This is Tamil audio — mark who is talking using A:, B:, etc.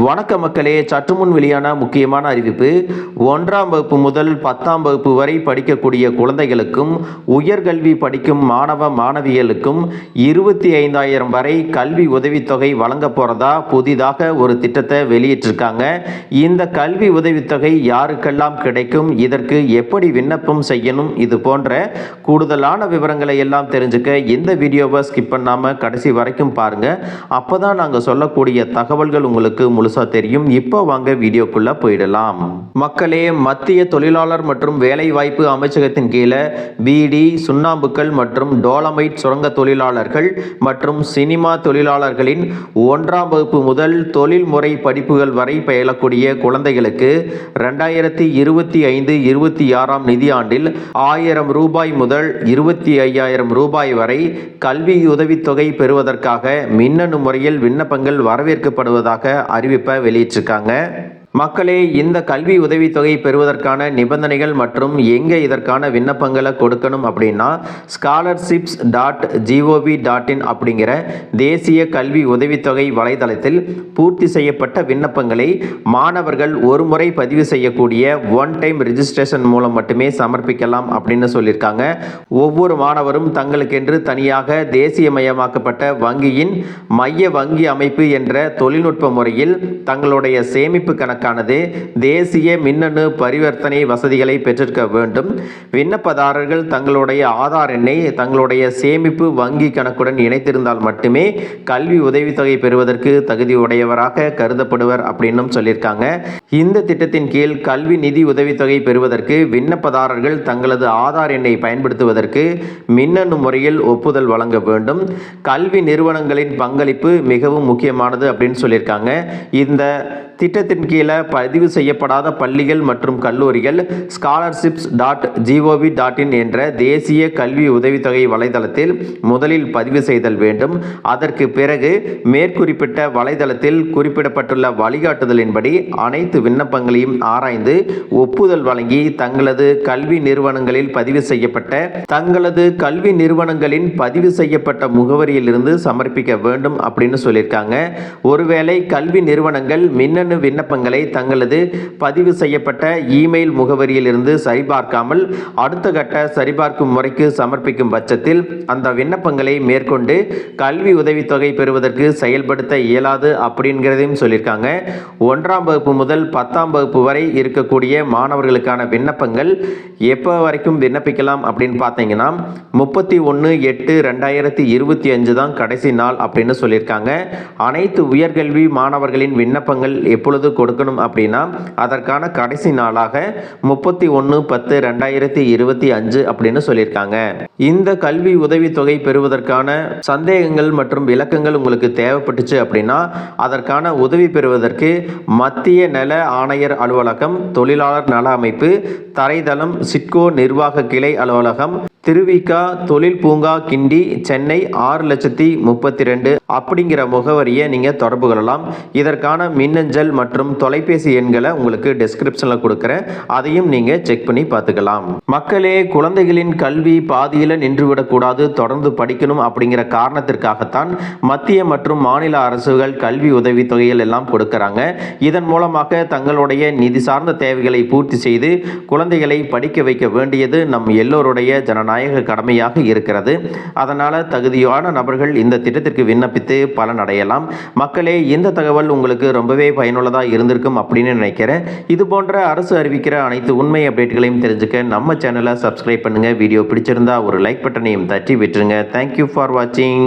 A: வணக்க மக்களே, சற்றுமுன் வெளியான முக்கியமான அறிவிப்பு. 1ஆம் வகுப்பு முதல் 10ஆம் வகுப்பு வரை படிக்கக்கூடிய குழந்தைகளுக்கும் உயர்கல்வி படிக்கும் மாணவ மாணவிகளுக்கும் 25,000 வரை கல்வி உதவித்தொகை வழங்க போறதா புதிதாக ஒரு திட்டத்தை வெளியிட்டிருக்காங்க. இந்த கல்வி உதவித்தொகை யாருக்கெல்லாம் கிடைக்கும், இதற்கு எப்படி விண்ணப்பம் செய்யணும், இது போன்ற கூடுதலான விவரங்களை எல்லாம் தெரிஞ்சுக்க இந்த வீடியோவை ஸ்கிப் பண்ணாம கடைசி வரைக்கும் பாருங்க. அப்பதான் நாங்கள் சொல்லக்கூடிய தகவல்கள் உங்களுக்கு முழுசா தெரியும். இப்போ வாங்க வீடியோக்குள்ள போயிடலாம். மக்களே, மத்திய தொழிலாளர் மற்றும் வேலைவாய்ப்பு அமைச்சகத்தின் கீழே பீடி, சுண்ணாம்புக்கல் மற்றும் டோலமைட் சுரங்க தொழிலாளர்கள் மற்றும் சினிமா தொழிலாளர்களின் 1ஆம் வகுப்பு முதல் தொழில்முறை படிப்புகள் வரை பயிலக்கூடிய குழந்தைகளுக்கு 2025-26ஆம் நிதியாண்டில் 1000 ரூபாய் முதல் 25,000 ரூபாய் வரை கல்வி உதவித்தொகை பெறுவதற்காக மின்னணு முறையில் விண்ணப்பங்கள் வரவேற்கப்படுவதாக அறிவிப்பை வெளியிட்டிருக்காங்க. மக்களே, இந்த கல்வி உதவித்தொகை பெறுவதற்கான நிபந்தனைகள் மற்றும் எங்கே இதற்கான விண்ணப்பங்களை கொடுக்கணும் அப்படின்னா scholarships.gov.in அப்படிங்கிற தேசிய கல்வி உதவித்தொகை வலைதளத்தில் பூர்த்தி செய்யப்பட்ட விண்ணப்பங்களை மாணவர்கள் ஒரு முறை பதிவு செய்யக்கூடிய ஒன் டைம் ரிஜிஸ்ட்ரேஷன் மூலம் மட்டுமே சமர்ப்பிக்கலாம் அப்படின்னு சொல்லியிருக்காங்க. ஒவ்வொரு மாணவரும் தங்களுக்கென்று தனியாக தேசியமயமாக்கப்பட்ட வங்கியின் மைய வங்கி அமைப்பு என்ற தொழில்நுட்ப முறையில் தங்களுடைய சேமிப்பு கணக்கு தேசிய மின்னணு பரிவர்த்தனை வசதிகளை பெற்றிருக்க வேண்டும். விண்ணப்பதாரர்கள் தங்களுடைய ஆதார் எண்ணை தங்களுடைய சேமிப்பு வங்கி கணக்குடன் இணைத்திருந்தால் மட்டுமே கல்வி உதவித்தொகை பெறுவதற்கு தகுதியுடையவராக கருதப்படுவர் அப்படின்னு சொல்லியிருக்காங்க. இந்த திட்டத்தின் கீழ் கல்வி நிதி உதவித்தொகை பெறுவதற்கு விண்ணப்பதாரர்கள் தங்களது ஆதார் எண்ணை பயன்படுத்துவதற்கு மின்னணு முறையில் ஒப்புதல் வழங்க வேண்டும். கல்வி நிறுவனங்களின் பங்களிப்பு மிகவும் முக்கியமானது அப்படின்னு சொல்லியிருக்காங்க. இந்த திட்டத்தின் கீழே பதிவு செய்யப்படாத பள்ளிகள் மற்றும் கல்லூரிகள் scholarships.gov.in என்ற தேசிய கல்வி உதவித்தொகை வலைதளத்தில் முதலில் பதிவு செய்தல் வேண்டும். அதற்கு பிறகு மேற்குறிப்பிட்ட வலைதளத்தில் குறிப்பிடப்பட்டுள்ள வழிகாட்டுதலின்படி அனைத்து விண்ணப்பங்களையும் ஆராய்ந்து ஒப்புதல் வழங்கி தங்களது கல்வி நிறுவனங்களில் பதிவு செய்யப்பட்ட முகவரியிலிருந்து சமர்ப்பிக்க வேண்டும் அப்படின்னு சொல்லியிருக்காங்க. ஒருவேளை கல்வி நிறுவனங்கள் மின்னணு விண்ணப்பங்களை தங்களது பதிவு செய்யப்பட்ட இமெயில் முகவரியிலிருந்து சரிபார்க்காமல் அடுத்த கட்ட சரிபார்க்கும் முறைக்கு சமர்ப்பிக்கும் பட்சத்தில் அந்த விண்ணப்பங்களை மேற்கொண்டு கல்வி உதவித்தொகை பெறுவதற்கு செயல்படுத்த இயலாது அப்படிங்கிறதையும் சொல்லியிருக்காங்க. 1ஆம் வகுப்பு முதல் 10ஆம் வகுப்பு வரை இருக்கக்கூடிய மாணவர்களுக்கான விண்ணப்பங்கள் எப்போ வரைக்கும் விண்ணப்பிக்கலாம் அப்படின்னு பார்த்தீங்கன்னா 31/8/2025 தான் கடைசி நாள் அப்படின்னு சொல்லியிருக்காங்க. அனைத்து உயர்கல்வி மாணவர்களின் விண்ணப்பங்கள் எப்பொழுது கொடுக்கணும் அப்படின்னா அதற்கான கடைசி நாளாக 31/10/2025 அப்படின்னு சொல்லியிருக்காங்க. இந்த கல்வி உதவித்தொகை பெறுவதற்கான சந்தேகங்கள் மற்றும் விளக்கங்கள் உங்களுக்கு தேவைப்பட்டுச்சு அப்படின்னா அதற்கான உதவி பெறுவதற்கு மத்திய நல ஆணையர் அலுவலகம், தொழிலாளர் நல அமைப்பு, தரைதளம், சிட்கோ நிர்வாக கிளை அலுவலகம், திருவிகா தொழில் பூங்கா, கிண்டி, சென்னை 6,32,000 அப்படிங்கிற முகவரியை நீங்கள் தொடர்பு கொள்ளலாம். இதற்கான மின்னஞ்சல் மற்றும் தொலைபேசி எண்களை உங்களுக்கு டிஸ்கிரிப்ஷனில் கொடுக்குறேன், அதையும் நீங்கள் செக் பண்ணி பார்த்துக்கலாம். மக்களே, குழந்தைகளின் கல்வி பாதியில் நின்றுவிடக்கூடாது, தொடர்ந்து படிக்கணும் அப்படிங்கிற காரணத்திற்காகத்தான் மத்திய மற்றும் மாநில அரசுகள் கல்வி உதவித்தொகைகள் எல்லாம் கொடுக்குறாங்க. இதன் மூலமாக தங்களுடைய நிதி சார்ந்த தேவைகளை பூர்த்தி செய்து குழந்தைகளை படிக்க வைக்க வேண்டியது நம் எல்லோருடைய ஜனநாயக கடமையாக இருக்கிறது. அதனால் தகுதியான நபர்கள் இந்த திட்டத்திற்கு விண்ணப்பித்து பலனடையலாம். மக்களே, இந்த தகவல் உங்களுக்கு ரொம்பவே பயனுள்ளதாக இருந்திருக்கும் அப்படின்னு நினைக்கிறேன். இது போன்ற அரசு அறிவிக்கிற அனைத்து உண்மை அப்டேட்களையும் தெரிஞ்சுக்க நம்ம சேனலை சப்ஸ்கிரைப் பண்ணுங்க. வீடியோ பிடிச்சிருந்தா ஒரு லைக் பட்டனையும் தட்டி விட்டுருங்க. தேங்க்யூ ஃபார் வாட்சிங்.